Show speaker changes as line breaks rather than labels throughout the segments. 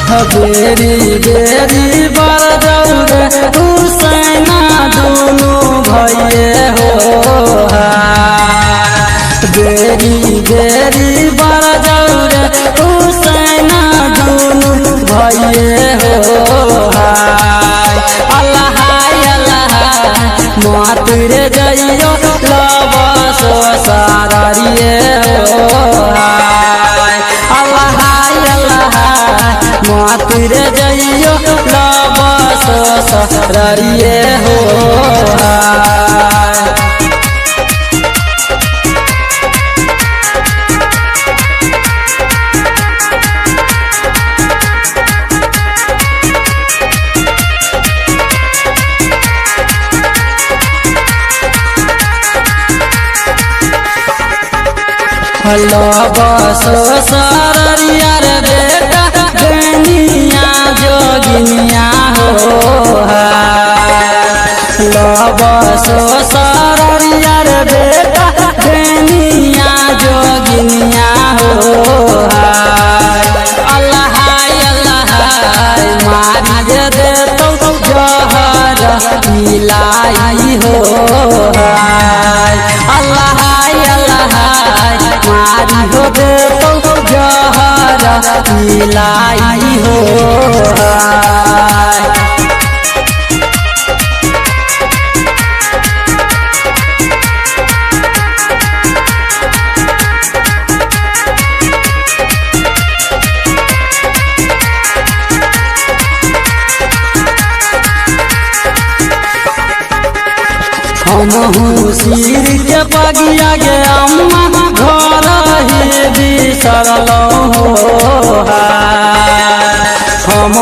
बेरी बेरी बरजऊ रे हुसैना दोनों भैये हो बेरी बेरी बरजऊ रे हुसैना दोनों भैये हो अल्लाह अल्लाह मातुरे जइयो लबसो सारिये हो अल्लाह अल्लाह मातुरे जइयो लबसो सारिये हो लबसो सारिया रे बेटा गनिया जोगिनिया हो लबसो सारिया रे बेटा गनिया जोगिनिया हो अल्लाह अल्लाह मारी दे तो जहर मिलाई हो अल्लाह मारी हो दे तो जहर मिलाई हो हम सिर के पगिया गे अम्मा घर ही बिसरल हम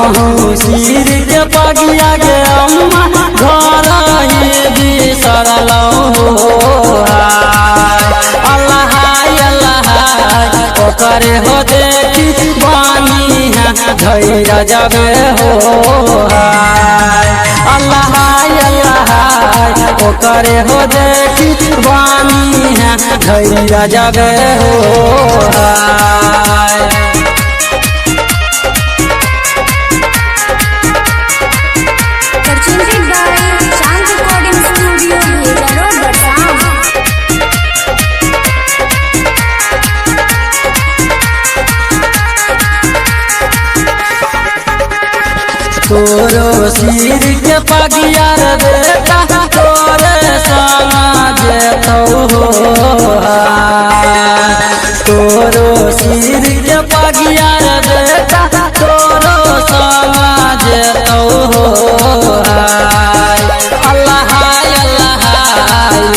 सिर के पगिया गे अम्मा घर ही बिसरल अल्लाह अल्लाह ओकरे हो देखी बानी धैर्य जगे हो अल्लाह ओकरे हो देखी बानी धैर्य जगे हो तोरो सिर के पगिया रे बेटा तोरे समाज तो हो तोरो सिर के पगिया रे बेटा तोरो समाज तो हो अल्लाह अल्लाह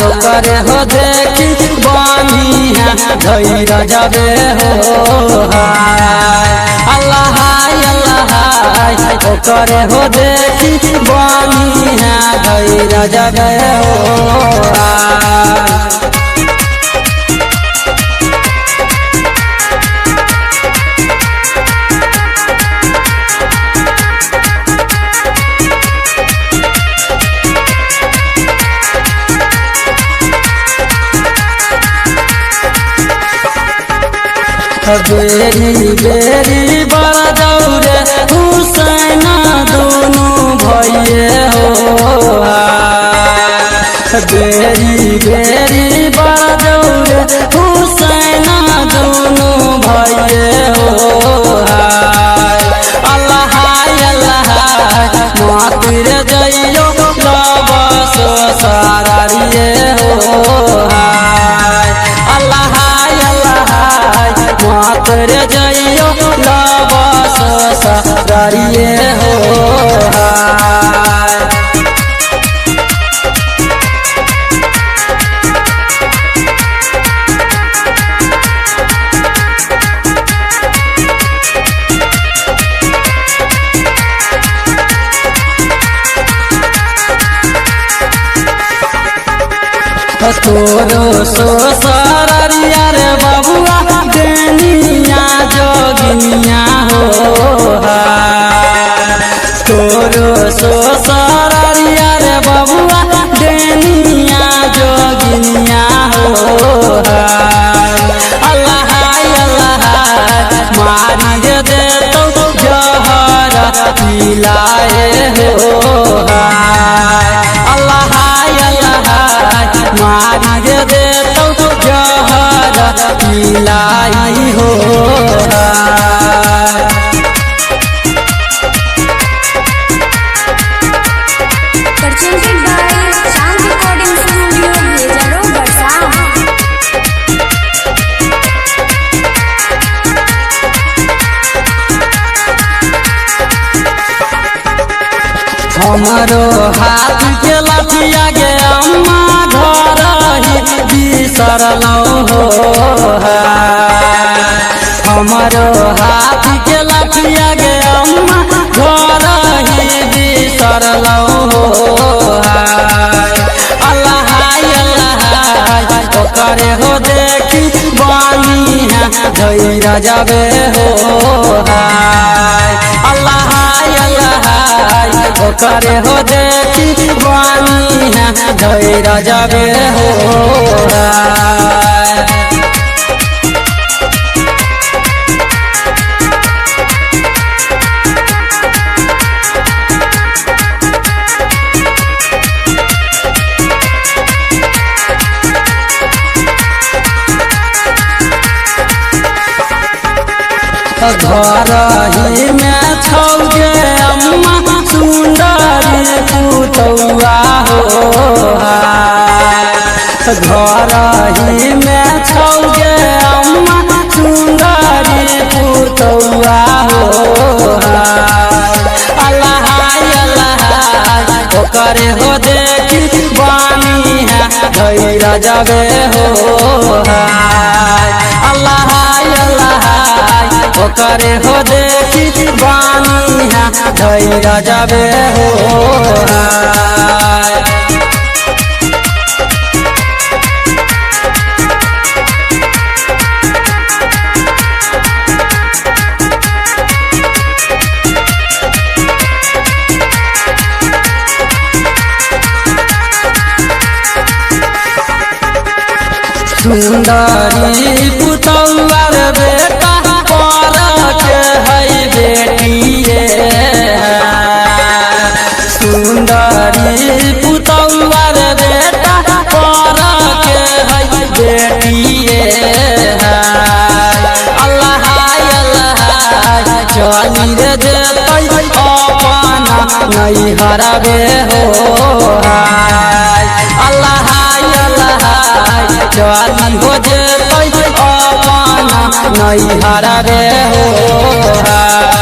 ओकरे हो देखी बानी धैर्य जगे हो अल्लाह ओकरे हो देखी बानी धैर्य जगे हो बेरी बेरी बरजऊ रे हुसैना दोनों भैये हो बेरी बेरी बरजऊ रे हुसैना दोनों भैये हो अल्लाह अल्लाह मातुरे जइयो लबसो सारिये हो अल्लाह मातुरे जइयो लबसो सारिये हो तोरो सो सारिया रे बबुआ गनिया जोगिनिया हो तोरो सो सारिया रे बबुआ गनिया जोगिनिया हो अल्लाह अल्लाह मारी दे तो जहर मांगे देतौ जहर पिलाई हो
presented by Sound Recording Studio, Hejaro, Barsam.
हमारो हाथ के लठिया गे अम्मा घर ही बिसरलौ हो हमारो हाथ के लठिया गे अम्मा घर ही बिसरलौ हो अल्लाह अल्लाह करे हो देखी बानी धैर्य जाबे हो अल्लाह करे हो देखी बानी धैर्य जाबे हो घर ही में छौगे अम्मा सुंदरी पुतौआ हो घर ही में छौगे अम्मा सुंदरी पुतौआ हो अल्लाह अल्लाह करे हो देखी बानी धैर्य जाबे हो अल्लाह करे हो देखी बानी धैर्य जाबे हो सुंदरी पुतौआ बेटा के है बेटिए सुंदरी पुतौआ बेटा के है बेटिए अल्लाह अल्लाह चली रे देतै अपना नहीं हराबे हो अल्लाह अल्लाह चली हो जेतै अपना नहीं हराबे हो